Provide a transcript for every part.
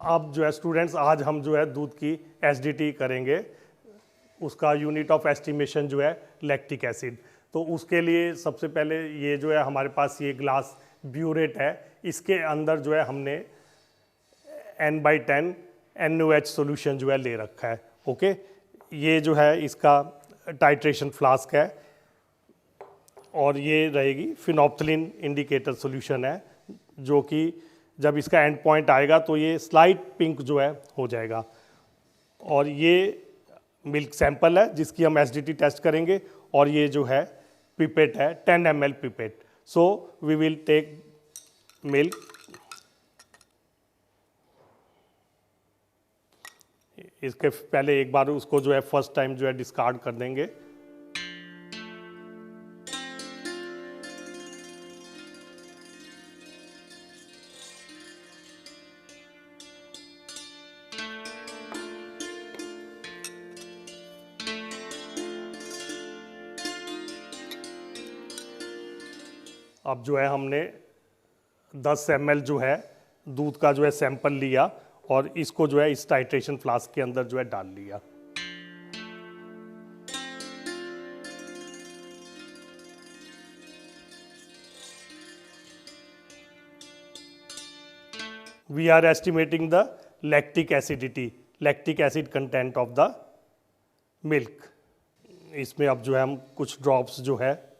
अब जो है स्टूडेंट्स, आज हम जो है दूध की एसिडिटी करेंगे। उसका यूनिट ऑफ एस्टिमेशन जो है लैक्टिक एसिड। तो उसके लिए सबसे पहले ये जो है हमारे पास ये ग्लास ब्यूरेट है, इसके अंदर जो है हमने n/10 NaOH सोल्यूशन जो है ले रखा है। ओके, ये जो है इसका टाइट्रेशन फ्लास्क है और ये रहेगी फिनोप्थलीन इंडिकेटर सोल्यूशन है, जो कि जब इसका एंड पॉइंट आएगा तो ये स्लाइट पिंक जो है हो जाएगा। और ये मिल्क सैंपल है जिसकी हम एसिडिटी टेस्ट करेंगे, और ये जो है पिपेट है 10 ml pipette. So we will take milk, इसके पहले एक बार उसको जो है फर्स्ट टाइम जो है डिस्कार्ड कर देंगे। अब जो है हमने 10 ml जो है दूध का जो है सैंपल लिया और इसको जो है इस टाइट्रेशन फ्लास्क के अंदर जो है डाल लिया। We are estimating the lactic acidity, lactic acid content of the milk। इसमें अब जो है हम कुछ ड्रॉप्स जो है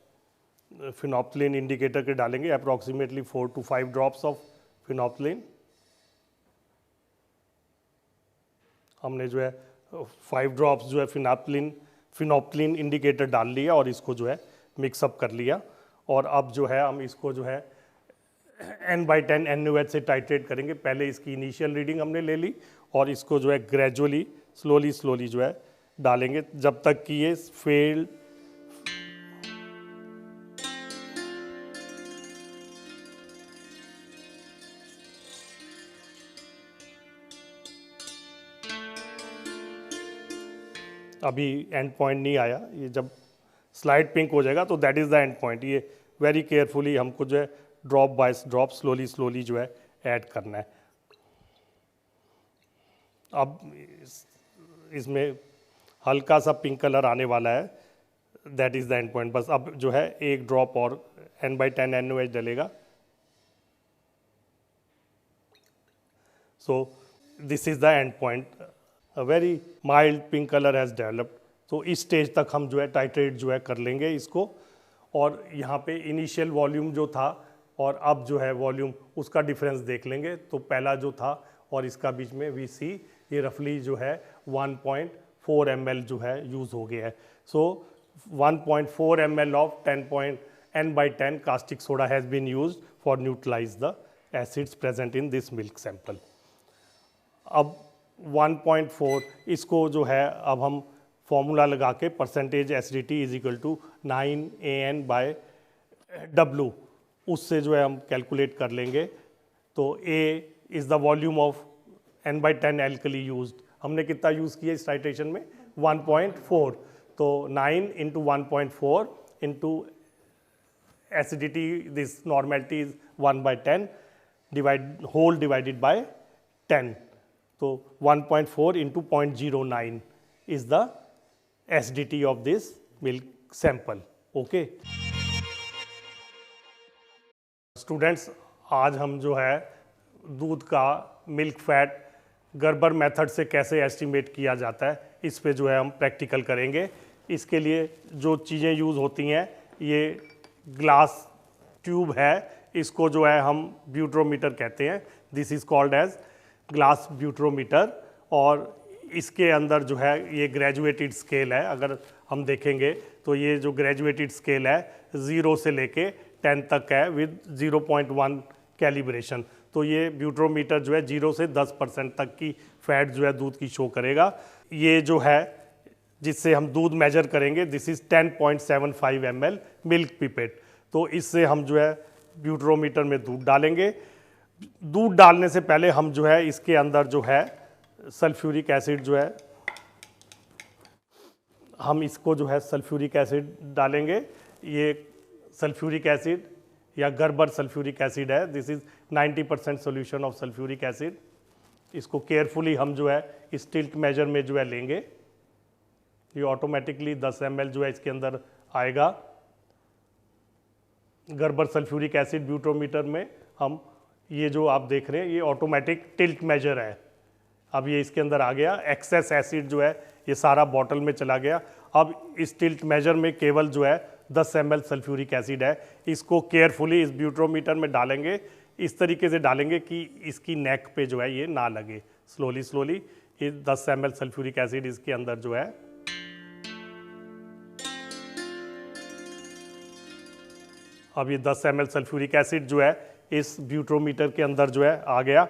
फिनोप्थलीन इंडिकेटर के डालेंगे, approximately 4 to 5 drops of phenolphthalein. हमने जो है 5 ड्रॉप्स जो है फिनोप्थलीन इंडिकेटर डाल लिया और इसको जो है मिक्सअप कर लिया। और अब जो है हम इसको जो है n/10 NaOH से टाइट्रेट करेंगे। पहले इसकी इनिशियल रीडिंग हमने ले ली और इसको जो है ग्रेजुअली स्लोली जो है डालेंगे जब तक कि ये फेल अभी एंड पॉइंट नहीं आया। ये जब स्लाइड पिंक हो जाएगा तो that is the end point. ये वेरी केयरफुली हमको जो है ड्रॉप बाय ड्रॉप स्लोली जो है ऐड करना है। अब इसमें हल्का सा पिंक कलर आने वाला है, that is the end point. बस अब जो है एक ड्रॉप और n/10 NaOH डलेगा। So this is the end point. A very mild pink colour has developed. तो इस स्टेज तक हम जो है टाइट्रेट जो है कर लेंगे इसको। और यहाँ पे इनिशियल वॉल्यूम जो था और अब जो है वॉल्यूम, उसका डिफरेंस देख लेंगे। तो पहला जो था और इसका बीच में वी सी ये रफली जो है 1.4 ml जो है यूज़ हो गया है। सो 1.4 ml of n/10 caustic soda has been used for neutralize the acids present in this milk sample। अब 1.4 इसको जो है अब हम फॉर्मूला लगा के percentage acidity is equal to 9 AN/W उससे जो है हम कैलकुलेट कर लेंगे। तो A is the volume of n/10 alkali used. हमने कितना यूज़ किया इस टाइट्रेशन में 1.4। तो 9 × 1.4 into acidity, this normality is 1/10 divided by 10। तो 1.4 × 0.09 is the acidity of this milk sample। Okay students, आज हम जो है दूध का मिल्क फैट गर्बर मेथड से कैसे एस्टिमेट किया जाता है इस पे जो है हम प्रैक्टिकल करेंगे। इसके लिए जो चीज़ें यूज़ होती हैं, ये ग्लास ट्यूब है, इसको जो है हम ब्यूट्रोमीटर कहते हैं। This is called as glass butyrometer. और इसके अंदर जो है ये ग्रेजुएटेड स्केल है। अगर हम देखेंगे तो ये जो ग्रेजुएटेड स्केल है 0 से लेके 10 तक है विद 0.1 कैलिब्रेशन। तो ये ब्यूट्रोमीटर जो है 0 से 10% तक की फैट जो है दूध की शो करेगा। ये जो है जिससे हम दूध मेजर करेंगे, this is 10.75 ml milk pipette. तो इससे हम जो है ब्यूट्रोमीटर में दूध डालेंगे। दूध डालने से पहले हम जो है इसके अंदर जो है सल्फ्यूरिक एसिड जो है, हम इसको जो है सल्फ्यूरिक एसिड डालेंगे। ये सल्फ्यूरिक एसिड या गर्बर सल्फ्यूरिक एसिड है। This is 90% solution of sulphuric acid. इसको केयरफुली हम जो है इस टिल्ट मेजर में जो है लेंगे। ये ऑटोमेटिकली 10 ml जो है इसके अंदर आएगा। गर्बर सल्फ्यूरिक एसिड ब्यूटोमीटर में हम ये जो आप देख रहे हैं ये ऑटोमेटिक टिल्ट मेजर है। अब ये इसके अंदर आ गया, एक्सेस एसिड जो है ये सारा बॉटल में चला गया। अब इस टिल्ट मेजर में केवल जो है 10 ml सल्फ्यूरिक एसिड है। इसको केयरफुली इस ब्यूटोमीटर में डालेंगे, इस तरीके से डालेंगे कि इसकी नेक पे जो है ये ना लगे। स्लोली स्लोली ये 10 ml सल्फ्यूरिक एसिड इसके अंदर जो है अब ये 10 ml सल्फ्यूरिक एसिड जो है इस ब्यूटोमीटर के अंदर जो है आ गया।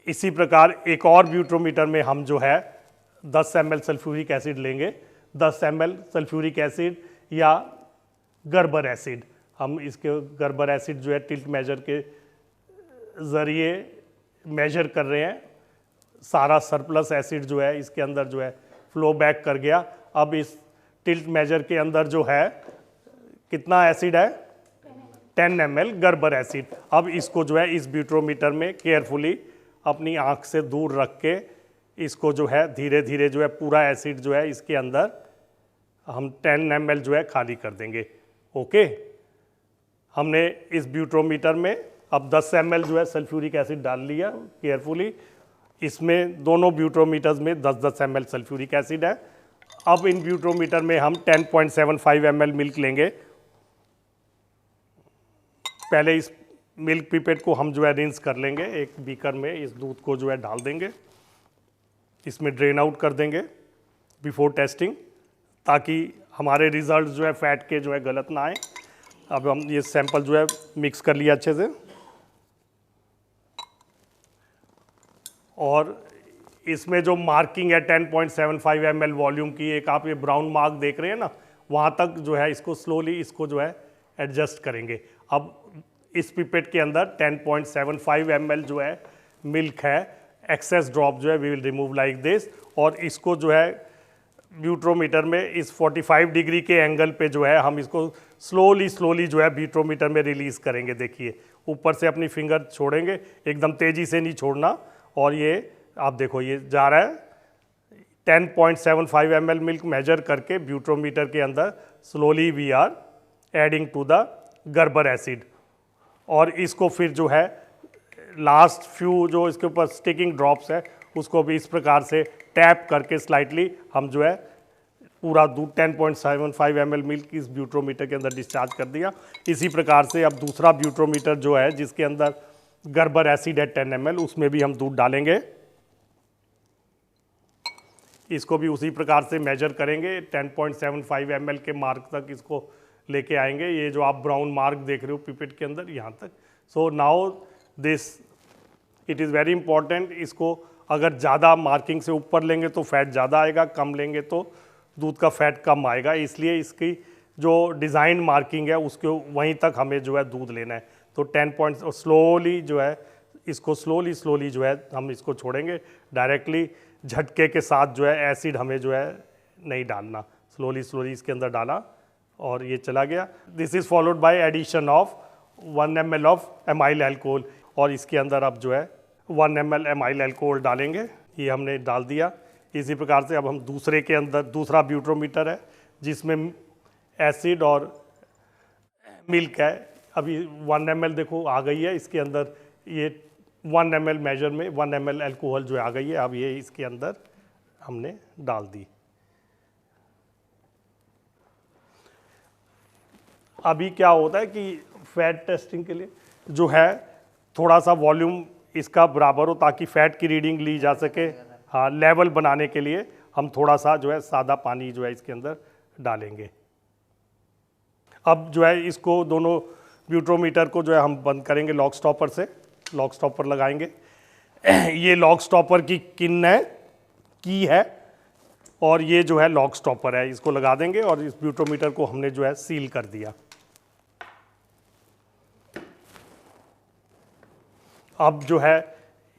इसी प्रकार एक और ब्यूटोमीटर में हम जो है 10 ml सल्फ्यूरिक एसिड लेंगे। 10 ml सल्फ्यूरिक एसिड या गर्बर एसिड, हम इसके गर्बर एसिड जो है टिल्ट मेजर के ज़रिए मेजर कर रहे हैं। सारा सरप्लस एसिड जो है इसके अंदर जो है फ्लो बैक कर गया। अब इस टिल्ट मेजर के अंदर जो है कितना एसिड है, 10 ml गर्बर एसिड। अब इसको जो है इस ब्यूटोमीटर में केयरफुली अपनी आंख से दूर रख के इसको जो है धीरे धीरे जो है पूरा एसिड जो है इसके अंदर हम 10 ml जो है खाली कर देंगे। ओके, हमने इस ब्यूटोमीटर में अब 10 ml जो है सल्फ्यूरिक एसिड डाल लिया केयरफुली। इसमें दोनों ब्यूटोमीटर्स में 10-10 ml सल्फ्यूरिक एसिड है। अब इन ब्यूटोमीटर में हम 10.75 ml मिल्क लेंगे। पहले इस मिल्क पिपेट को हम जो है रिंस कर लेंगे। एक बीकर में इस दूध को जो है डाल देंगे, इसमें ड्रेन आउट कर देंगे बिफोर टेस्टिंग, ताकि हमारे रिजल्ट जो है फैट के जो है गलत ना आए। अब हम ये सैंपल जो है मिक्स कर लिया अच्छे से, और इसमें जो मार्किंग है 10.75 ml वॉल्यूम की, एक आप ये ब्राउन मार्क देख रहे हैं ना, वहाँ तक जो है इसको स्लोली इसको जो है एडजस्ट करेंगे। अब इस पिपेट के अंदर 10.75 ml जो है मिल्क है। एक्सेस ड्रॉप जो है we will remove like this, और इसको जो है ब्यूटोमीटर में इस 45 डिग्री के एंगल पे जो है हम इसको स्लोली स्लोली जो है ब्यूटोमीटर में रिलीज़ करेंगे। देखिए ऊपर से अपनी फिंगर छोड़ेंगे, एकदम तेज़ी से नहीं छोड़ना, और ये आप देखो ये जा रहा है। 10.75 ml मिल्क मेजर करके ब्यूटोमीटर के अंदर slowly we are adding to the Gerber acid, और इसको फिर जो है लास्ट फ्यू जो इसके ऊपर स्टिकिंग ड्रॉप्स है उसको भी इस प्रकार से टैप करके स्लाइटली हम जो है पूरा दूध 10.75 ml मिल्क इस ब्यूटोमीटर के अंदर डिस्चार्ज कर दिया। इसी प्रकार से अब दूसरा ब्यूटोमीटर जो है जिसके अंदर गर्बर एसिड है 10 ml, उसमें भी हम दूध डालेंगे। इसको भी उसी प्रकार से मेजर करेंगे, 10.75 ml के मार्क तक इसको लेके आएंगे। ये जो आप ब्राउन मार्क देख रहे हो पिपेट के अंदर यहाँ तक। So now this it is very important. इसको अगर ज़्यादा मार्किंग से ऊपर लेंगे तो फैट ज़्यादा आएगा, कम लेंगे तो दूध का फैट कम आएगा। इसलिए इसकी जो डिज़ाइन मार्किंग है उसके वहीं तक हमें जो है दूध लेना है। तो 10 पॉइंट स्लोली जो है इसको स्लोली जो है हम इसको छोड़ेंगे। डायरेक्टली झटके के साथ जो है एसिड हमें जो है नहीं डालना, स्लोली इसके अंदर डाला और ये चला गया। This is followed by addition of 1 ml of amyl alcohol, और इसके अंदर अब जो है 1 ml एमाइल एल्कोहल डालेंगे। ये हमने डाल दिया। इसी प्रकार से अब हम दूसरे के अंदर दूसरा ब्यूटोमीटर है जिसमें एसिड और मिल्क है। अभी 1 ml देखो आ गई है, इसके अंदर ये 1 ml मेजर में 1 ml एल्कोहल जो आ गई है। अब ये इसके अंदर हमने डाल दी। अभी क्या होता है कि फैट टेस्टिंग के लिए जो है थोड़ा सा वॉल्यूम इसका बराबर हो ताकि फैट की रीडिंग ली जा सके। हाँ, लेवल बनाने के लिए हम थोड़ा सा जो है सादा पानी जो है इसके अंदर डालेंगे। अब जो है इसको दोनों ब्यूटोमीटर को जो है हम बंद करेंगे लॉक स्टॉपर से। लॉक स्टॉपर लगाएंगे। ये लॉक स्टॉपर की की है और ये जो है लॉक स्टॉपर है, इसको लगा देंगे और इस ब्यूटोमीटर को हमने जो है सील कर दिया। अब जो है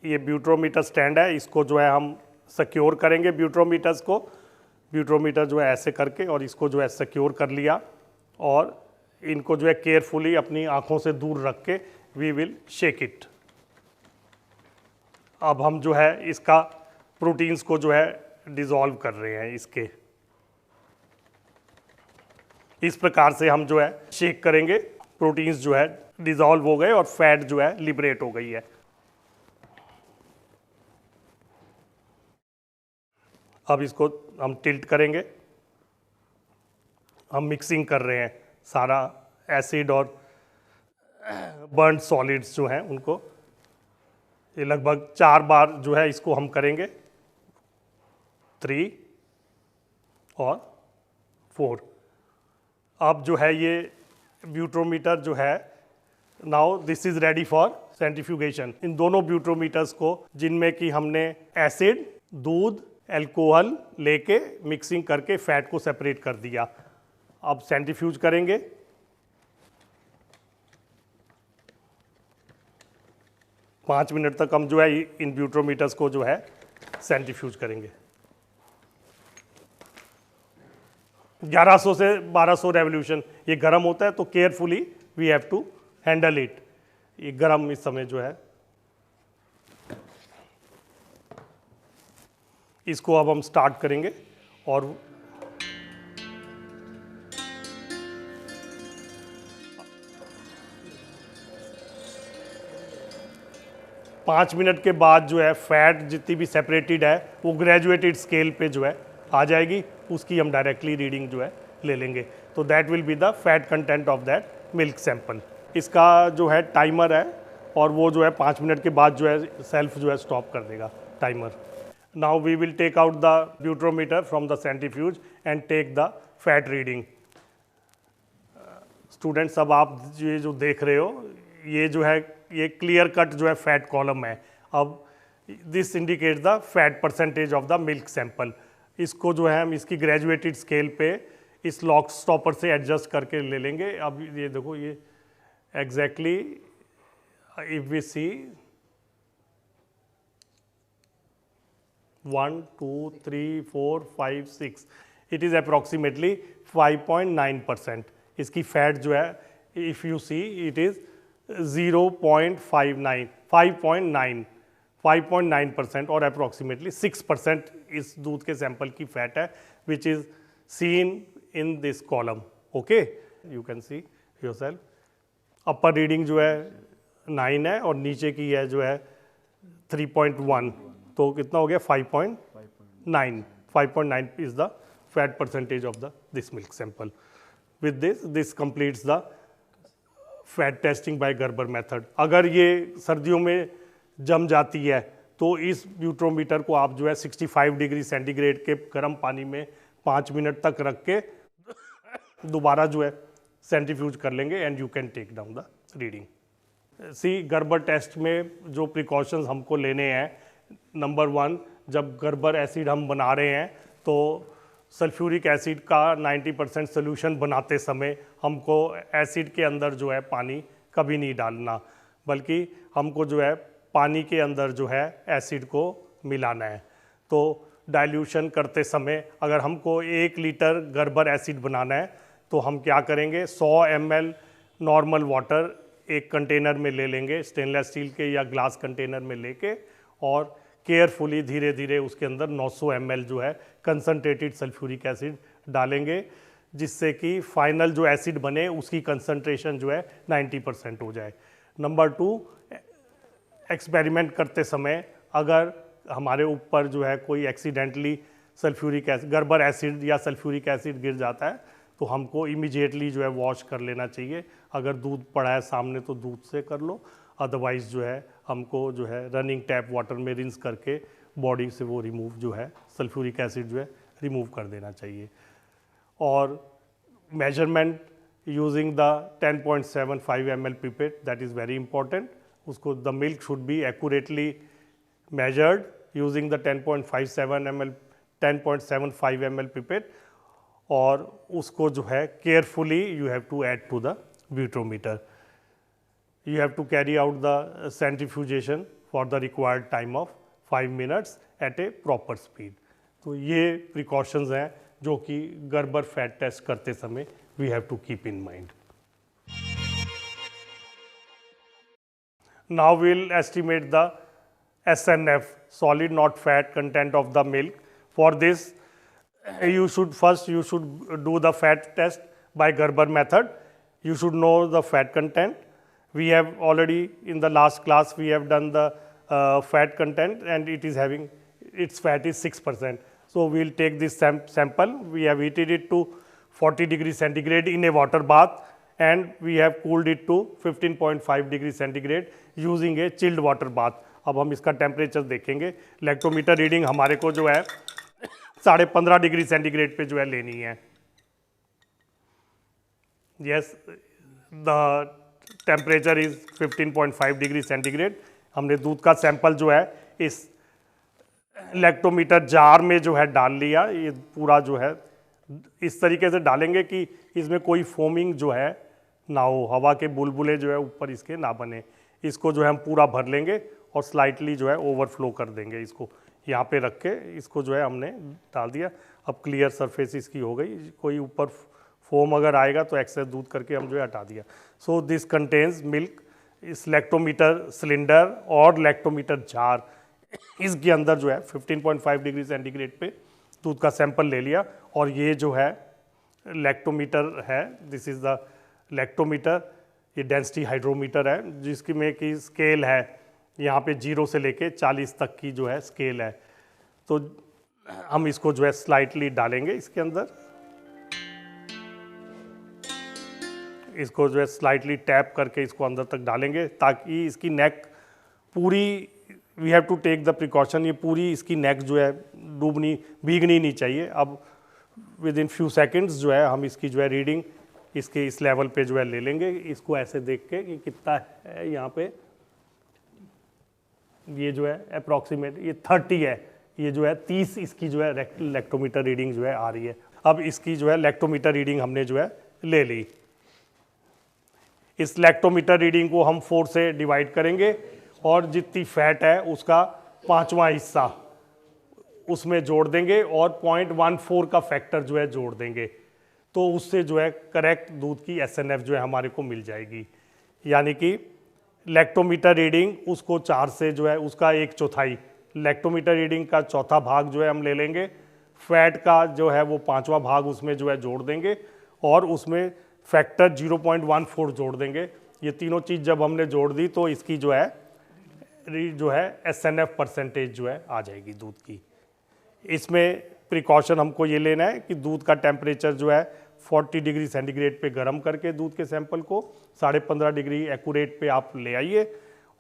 ये ब्यूटोमीटर स्टैंड है, इसको जो है हम सिक्योर करेंगे ब्यूटोमीटर्स को। ब्यूटोमीटर जो है ऐसे करके और इसको जो है सिक्योर कर लिया और इनको जो है केयरफुली अपनी आंखों से दूर रख के वी विल शेक इट। अब हम जो है इसका प्रोटीन्स को जो है डिसॉल्व कर रहे हैं इसके, इस प्रकार से हम जो है शेक करेंगे, प्रोटीन्स जो है डिसॉल्व हो गए और फैट जो है लिबरेट हो गई है। अब इसको हम टिल्ट करेंगे, हम मिक्सिंग कर रहे हैं सारा एसिड और बर्न सॉलिड्स जो हैं उनको, ये लगभग 4 बार जो है इसको हम करेंगे, 3 और 4। अब जो है ये ब्यूट्रोमीटर जो है, now this is ready for centrifugation. इन दोनों ब्यूट्रोमीटर्स को, जिनमें कि हमने एसिड, दूध, अल्कोहल लेके मिक्सिंग करके फैट को सेपरेट कर दिया, अब सेंट्रीफ्यूज करेंगे। पाँच मिनट तक हम जो है इन ब्यूट्रोमीटर्स को जो है सेंट्रीफ्यूज करेंगे। 1100 से 1200 रेवोल्यूशन ये गर्म होता है, तो carefully we have to handle it. ये गर्म इस समय जो है, इसको अब हम स्टार्ट करेंगे और पाँच मिनट के बाद जो है फैट जितनी भी सेपरेटेड है वो ग्रेजुएटेड स्केल पे जो है आ जाएगी, उसकी हम डायरेक्टली रीडिंग जो है ले लेंगे। तो that will be the fat content of that milk sample. इसका जो है टाइमर है और वो जो है 5 मिनट के बाद जो है सेल्फ जो है स्टॉप कर देगा timer. Now we will take out the butyrometer from the centrifuge and take the fat reading. Students, अब आप ये जो देख रहे हो ये जो है ये क्लियर कट जो है फैट कॉलम है। अब this indicate the fat percentage of the milk sample. इसको जो है हम इसकी ग्रेजुएटेड स्केल पे इस लॉक स्टॉपर से एडजस्ट करके ले लेंगे। अब ये देखो, ये exactly if we see 1 2 3 4 5 6 it is approximately 5.9%। इसकी फैट जो है if you see it is 0.59 5.9% और अप्रॉक्सीमेटली 6% इस दूध के सैंपल की फैट है, which is seen in this column. Okay, you can see yourself. Upper reading जो है 9 है और नीचे की है जो है 3.1, तो कितना हो गया 5.9। 5.9 is the fat percentage of the this milk sample. With this completes the fat testing by Gerber method. अगर ये सर्दियों में जम जाती है तो इस ब्यूट्रोमीटर को आप जो है 65 डिग्री सेंटीग्रेड के गर्म पानी में 5 मिनट तक रख के दोबारा जो है सेंट्रीफ्यूज कर लेंगे and you can take down the reading. See, Gerber test में जो प्रिकॉशंस हमको लेने हैं, नंबर 1, जब गर्बर एसिड हम बना रहे हैं तो सल्फ्यूरिक एसिड का 90% सोल्यूशन बनाते समय हमको एसिड के अंदर जो है पानी कभी नहीं डालना, बल्कि हमको जो है पानी के अंदर जो है एसिड को मिलाना है। तो डाइल्यूशन करते समय अगर हमको 1 लीटर गर्बर एसिड बनाना है तो हम क्या करेंगे, 100 ml नॉर्मल वाटर एक कंटेनर में ले लेंगे, स्टेनलेस स्टील के या ग्लास कंटेनर में लेके, और केयरफुली धीरे धीरे उसके अंदर 900 ml जो है कंसनट्रेटेड सल्फ्यूरिक एसिड डालेंगे, जिससे कि फाइनल जो एसिड बने उसकी कंसनट्रेशन जो है 90% हो जाए। नंबर 2, एक्सपेरिमेंट करते समय अगर हमारे ऊपर जो है कोई accidentally sulphuric acid, Gerber acid या सल्फ्यूरिक एसिड गिर जाता है तो हमको इमीडिएटली जो है वॉश कर लेना चाहिए। अगर दूध पड़ा है सामने तो दूध से कर लो, अदरवाइज़ जो है हमको जो है रनिंग टैप वाटर में रिंस करके बॉडी से वो रिमूव जो है सल्फ्यूरिक एसिड जो है रिमूव कर देना चाहिए। और measurement using the 10.75 ml pipette, that is very important. उसको the milk should be accurately measured using the 10.75 ml pipette, और उसको जो है carefully you have to add to the butyrometer. You have to carry out the centrifugation for the required time of 5 minutes at a proper speed. तो ये precautions हैं जो कि Gerber fat test करते समय we have to keep in mind. Now we'll estimate the SNF, solid not fat content of the milk. For this, you should do the fat test by Gerber method. You should know the fat content. We have already in the last class we have done the fat content, and it is having its fat is 6%. So we'll take this sample. We have heated it to 40 degrees centigrade in a water bath, and we have cooled it to 15.5 degrees centigrade using a chilled water bath. अब हम इसका temperature देखेंगे. Lactometer reading हमारे को जो है 15.5 degree centigrade पे जो है लेनी है. Yes, the temperature is 15.5 degree centigrade. हमने दूध का सैंपल जो है इस लैक्टोमीटर जार में जो है डाल लिया. ये पूरा जो है इस तरीके से डालेंगे कि इसमें कोई फोमिंग जो है ना हो, हवा के बुलबुले जो है ऊपर इसके ना बने. इसको जो है हम पूरा भर लेंगे और स्लाइटली जो है ओवरफ्लो कर देंगे. इसको यहाँ पे रख के इसको जो है हमने डाल दिया. अब क्लियर सरफेस इसकी हो गई. कोई ऊपर फोम अगर आएगा तो एक्सेस दूध करके हम जो है हटा दिया. So this contains milk. इस लैक्टोमीटर सिलेंडर और लैक्टोमीटर जार, इसके अंदर जो है 15.5 डिग्री सेंटीग्रेड पे दूध का सैंपल ले लिया. और ये जो है लैक्टोमीटर है, दिस इज़ द लैक्टोमीटर. ये डेंसिटी हाइड्रोमीटर है जिसकी में की स्केल है यहाँ पे 0 से लेके 40 तक की जो है स्केल है. तो हम इसको जो है स्लाइटली डालेंगे इसके अंदर. इसको जो है स्लाइटली टैप करके इसको अंदर तक डालेंगे ताकि इसकी नेक पूरी, we have to take the precaution, ये पूरी इसकी नेक जो है डूबनी भीगनी नहीं चाहिए. अब विद इन फ्यू सेकेंड्स जो है हम इसकी जो है रीडिंग इसके इस लेवल पे जो है ले लेंगे. इसको ऐसे देख के कि कितना है यहाँ पे, ये जो है अप्रॉक्सीमेट ये 30 है, ये जो है 30 इसकी जो है लैक्टोमीटर रीडिंग जो है आ रही है. अब इसकी जो है लैक्टोमीटर रीडिंग हमने जो है ले ली. इस लैक्टोमीटर रीडिंग को हम 4 से डिवाइड करेंगे और जितनी फैट है उसका 5वां हिस्सा उसमें जोड़ देंगे और 0.14 का फैक्टर जो है जोड़ देंगे. तो उससे जो है करेक्ट दूध की SNF जो है हमारे को मिल जाएगी. यानी कि लैक्टोमीटर रीडिंग उसको 4 से जो है उसका 1/4, लैक्टोमीटर रीडिंग का 1/4 भाग जो है हम ले लेंगे. फैट का जो है वो 5वां भाग उसमें जो है जोड़ देंगे और उसमें फैक्टर 0.14 जोड़ देंगे. ये तीनों चीज़ जब हमने जोड़ दी तो इसकी जो है SNF परसेंटेज जो है आ जाएगी दूध की. इसमें प्रिकॉशन हमको ये लेना है कि दूध का टेम्परेचर जो है 40 डिग्री सेंटीग्रेड पे गर्म करके दूध के सैंपल को 15.5 डिग्री एक्यूरेट पे आप ले आइए.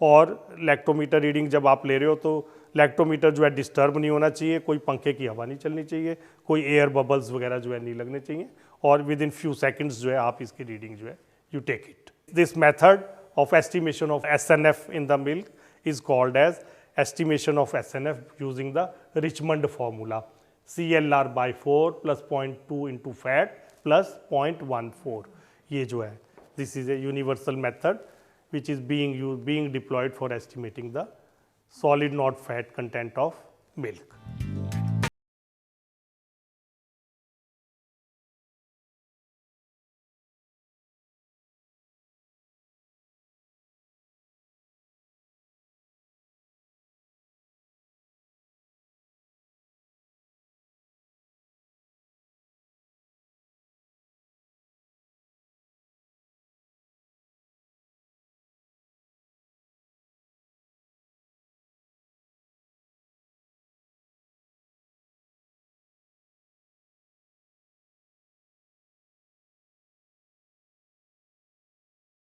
और लैक्टोमीटर रीडिंग जब आप ले रहे हो तो लैक्टोमीटर जो है डिस्टर्ब नहीं होना चाहिए, कोई पंखे की हवा नहीं चलनी चाहिए, कोई एयर बबल्स वगैरह जो है नहीं लगने चाहिए. और विद इन फ्यू सेकेंड्स जो है आप इसकी रीडिंग जो है you take it. This method of estimation of SNF in the milk is called as estimation of SNF using the Richmond formula. CLR/4 plus 0.2 into fat plus 0.14. ये जो है, this is a universal method which is being deployed for estimating the solid not fat content of milk.